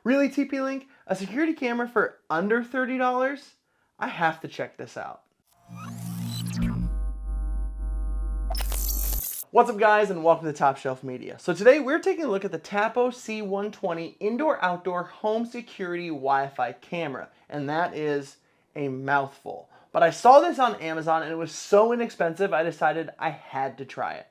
Really, TP-Link? A security camera for under $30? I have to check this out. What's up guys, and welcome to TopShelf Media. So today we're taking a look at the Tapo C120 indoor-outdoor home security Wi-Fi camera, and that is a mouthful. But I saw this on Amazon and it was so inexpensive I decided I had to try it.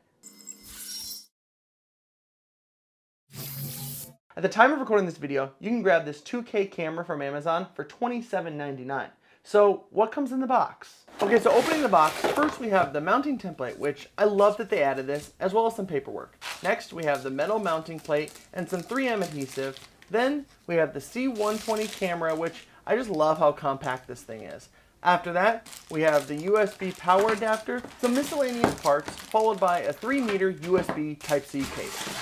At the time of recording this video, you can grab this 2K camera from Amazon for $27.99. So what comes in the box? Okay, so opening the box, first we have the mounting template, which I love that they added this, as well as some paperwork. Next, we have the metal mounting plate and some 3M adhesive. Then we have the C120 camera, which I just love how compact this thing is. After that, we have the USB power adapter, some miscellaneous parts, followed by a 3-meter USB Type-C cable.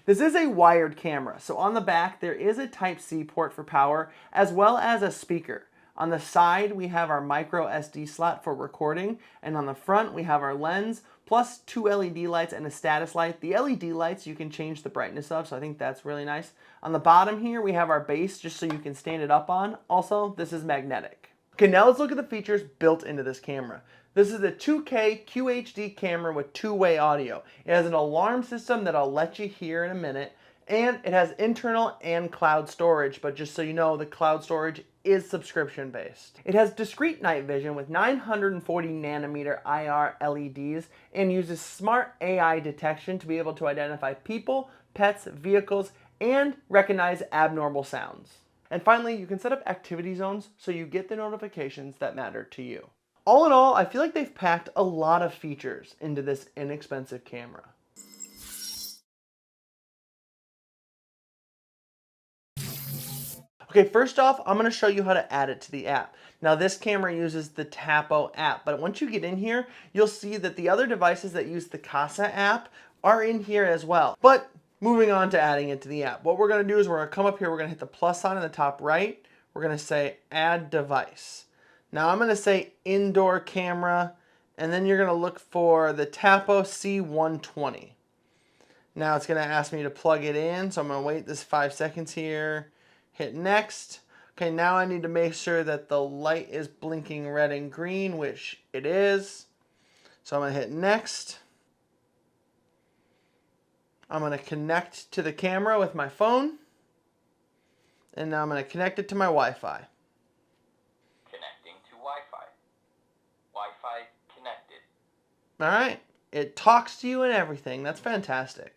This is a wired camera, so on the back there is a Type-C port for power, as well as a speaker. On the side we have our micro SD slot for recording, and on the front we have our lens, plus 2 LED lights and a status light. The LED lights you can change the brightness of, so I think that's really nice. On the bottom here we have our base, just so you can stand it up on. Also, this is magnetic. Okay, now let's look at the features built into this camera. This is a 2K QHD camera with two-way audio. It has an alarm system that I'll let you hear in a minute, and it has internal and cloud storage, but just so you know, the cloud storage is subscription-based. It has discrete night vision with 940 nanometer IR LEDs and uses smart AI detection to be able to identify people, pets, vehicles, and recognize abnormal sounds. And finally, you can set up activity zones so you get the notifications that matter to you. All in all, I feel like they've packed a lot of features into this inexpensive camera. Okay, first off, I'm going to show you how to add it to the app. Now this camera uses the Tapo app, but once you get in here, you'll see that the other devices that use the Casa app are in here as well. But moving on to adding it to the app, what we're going to do is we're going to come up here, we're going to hit the plus sign in the top right, we're going to say add device. Now I'm going to say indoor camera, and then you're going to look for the Tapo C120. Now it's going to ask me to plug it in, so I'm going to wait this 5 seconds here, hit next. Okay, now I need to make sure that the light is blinking red and green, which it is. So I'm going to hit next. I'm going to connect to the camera with my phone, and now I'm going to connect it to my Wi-Fi. Wi-Fi connected. Alright, it talks to you and everything. That's fantastic.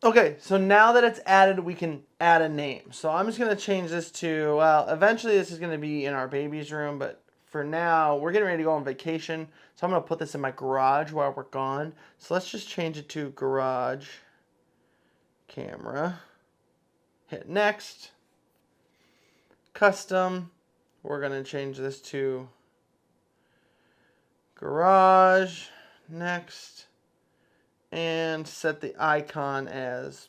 Okay, so now that it's added, we can add a name. So I'm just going to change this to, well, eventually this is going to be in our baby's room, but for now, we're getting ready to go on vacation. So I'm going to put this in my garage while we're gone. So let's just change it to garage camera. Hit next. Custom. We're going to change this to garage, next, and set the icon as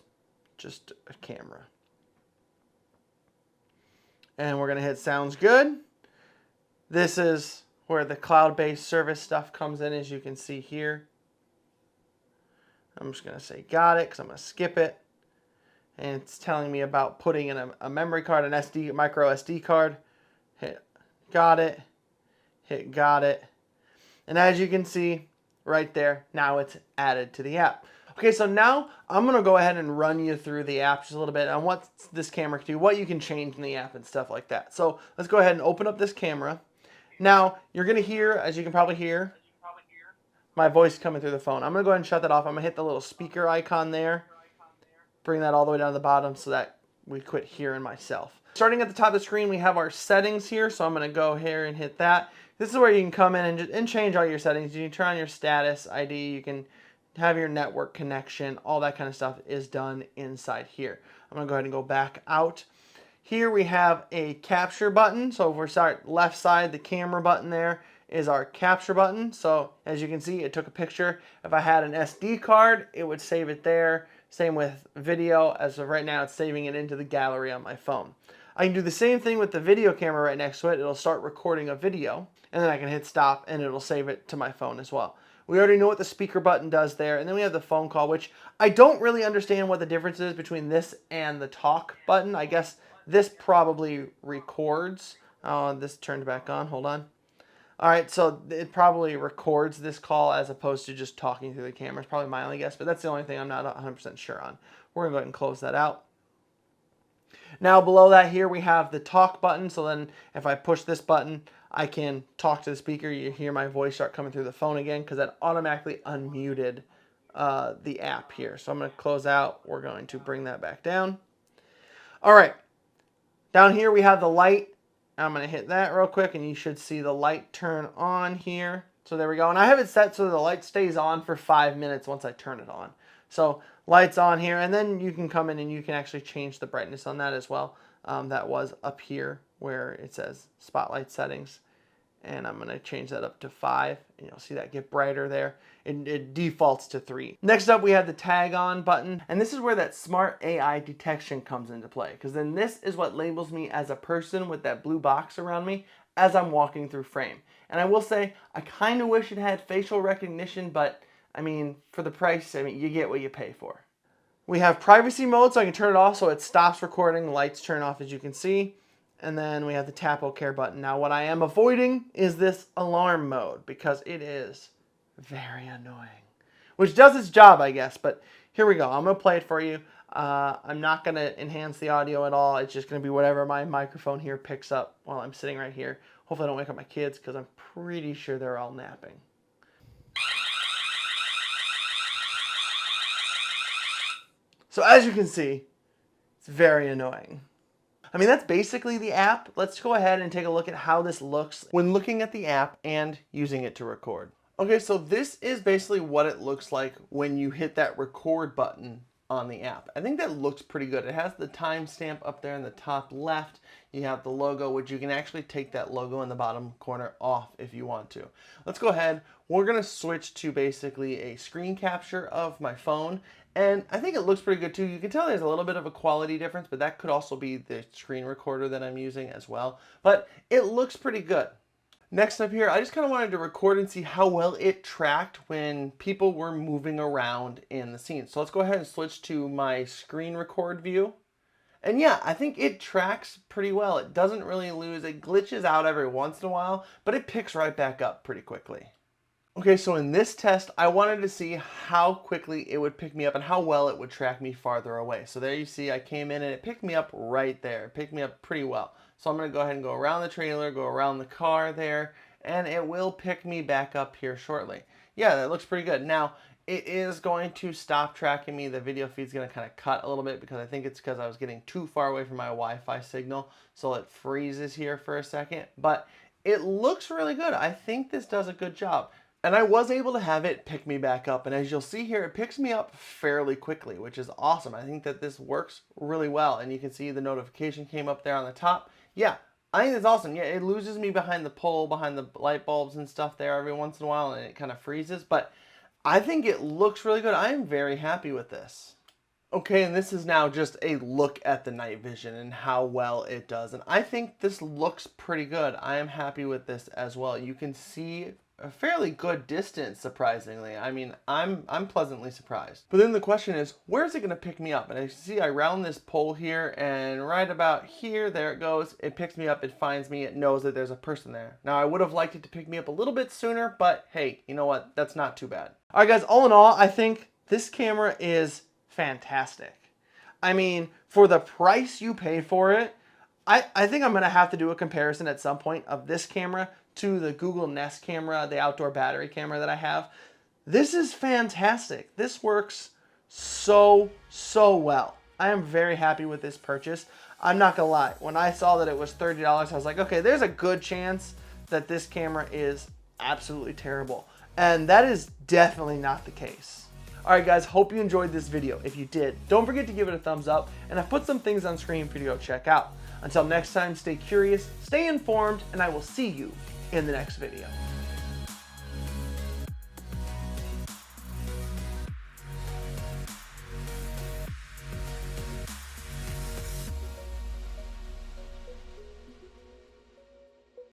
just a camera. And we're going to hit sounds good. This is where the cloud-based service stuff comes in, as you can see here. I'm just going to say got it because I'm going to skip it. And it's telling me about putting in a memory card, an micro SD card. Hit got it. Hit got it. And as you can see right there, now it's added to the app. Okay, so now I'm going to go ahead and run you through the app just a little bit on what this camera can do, what you can change in the app and stuff like that. So let's go ahead and open up this camera. Now you're going to hear, as you can probably hear, my voice coming through the phone. I'm going to go ahead and shut that off. I'm going to hit the little speaker icon there. Bring that all the way down to the bottom so that we quit hearing myself. Starting at the top of the screen, we have our settings here. So I'm going to go here and hit that. This is where you can come in and change all your settings. You can turn on your status ID. You can have your network connection. All that kind of stuff is done inside here. I'm going to go ahead and go back out. Here we have a capture button. So if we start left side, the camera button there is our capture button. So as you can see, it took a picture. If I had an SD card, it would save it there. Same with video. As of right now, it's saving it into the gallery on my phone. I can do the same thing with the video camera right next to it. It'll start recording a video, and then I can hit stop and it'll save it to my phone as well. We already know what the speaker button does there. And then we have the phone call, which I don't really understand what the difference is between this and the talk button. I guess this probably records. Oh, this turned back on. Hold on. All right, so it probably records this call as opposed to just talking through the camera. It's probably my only guess, but that's the only thing I'm not 100% sure on. We're going to go ahead and close that out. Now below that here we have the talk button. So then if I push this button, I can talk to the speaker. You hear my voice start coming through the phone again because that automatically unmuted the app here. So I'm going to close out. We're going to bring that back down. All right, down here we have the light. I'm going to hit that real quick and you should see the light turn on here. So there we go. And I have it set so the light stays on for 5 minutes once I turn it on. So lights on here, and then you can come in and you can actually change the brightness on that as well. That was up here where it says spotlight settings. And I'm going to change that up to 5, and you'll see that get brighter there. It defaults to 3. Next up, we have the tag on button, and this is where that smart AI detection comes into play, because then this is what labels me as a person with that blue box around me as I'm walking through frame. And I will say, I kind of wish it had facial recognition, but I mean, for the price, I mean, you get what you pay for. We have privacy mode, so I can turn it off so it stops recording. Lights turn off, as you can see. And then we have the Tapo Care button. Now what I am avoiding is this alarm mode because it is very annoying. Which does its job, I guess, but here we go. I'm going to play it for you. I'm not going to enhance the audio at all. It's just going to be whatever my microphone here picks up while I'm sitting right here. Hopefully I don't wake up my kids because I'm pretty sure they're all napping. So as you can see, it's very annoying. I mean, that's basically the app. Let's go ahead and take a look at how this looks when looking at the app and using it to record. Okay, so this is basically what it looks like when you hit that record button on the app. I think that looks pretty good. It has the timestamp up there in the top left. You have the logo, which you can actually take that logo in the bottom corner off if you want to. Let's go ahead. We're going to switch to basically a screen capture of my phone. And I think it looks pretty good too. You can tell there's a little bit of a quality difference, but that could also be the screen recorder that I'm using as well. But it looks pretty good. Next up here, I just kind of wanted to record and see how well it tracked when people were moving around in the scene. So let's go ahead and switch to my screen record view. And yeah, I think it tracks pretty well. It doesn't really lose. It glitches out every once in a while, but it picks right back up pretty quickly. Okay, so in this test, I wanted to see how quickly it would pick me up and how well it would track me farther away. So there you see, I came in and it picked me up right there. It picked me up pretty well. So I'm going to go ahead and go around the trailer, go around the car there, and it will pick me back up here shortly. Yeah, that looks pretty good. Now, it is going to stop tracking me. The video feed's going to kind of cut a little bit because I think it's because I was getting too far away from my Wi-Fi signal. So it freezes here for a second. But it looks really good. I think this does a good job. And I was able to have it pick me back up. And as you'll see here, it picks me up fairly quickly, which is awesome. I think that this works really well. And you can see the notification came up there on the top. Yeah, I think that's awesome. Yeah, it loses me behind the pole, behind the light bulbs and stuff there every once in a while, and it kind of freezes. But I think it looks really good. I am very happy with this. Okay, and this is now just a look at the night vision and how well it does. And I think this looks pretty good. I am happy with this as well. You can see a fairly good distance, surprisingly. I mean, I'm pleasantly surprised. But then the question is, where is it going to pick me up? And as you see, I round this pole here, and right about here, there it goes. It picks me up, it finds me, it knows that there's a person there. Now, I would have liked it to pick me up a little bit sooner, but hey, you know what? That's not too bad. All right, guys, all in all, I think this camera is fantastic. I mean, for the price you pay for it, I think I'm going to have to do a comparison at some point of this camera to the Google Nest camera, the outdoor battery camera that I have. This is fantastic. This works so well. I am very happy with this purchase. I'm not gonna lie, when I saw that it was $30, I was like, okay, there's a good chance that this camera is absolutely terrible. And that is definitely not the case. All right, guys, hope you enjoyed this video. If you did, don't forget to give it a thumbs up, and I've put some things on screen for you to go check out. Until next time, stay curious, stay informed, and I will see you in the next video.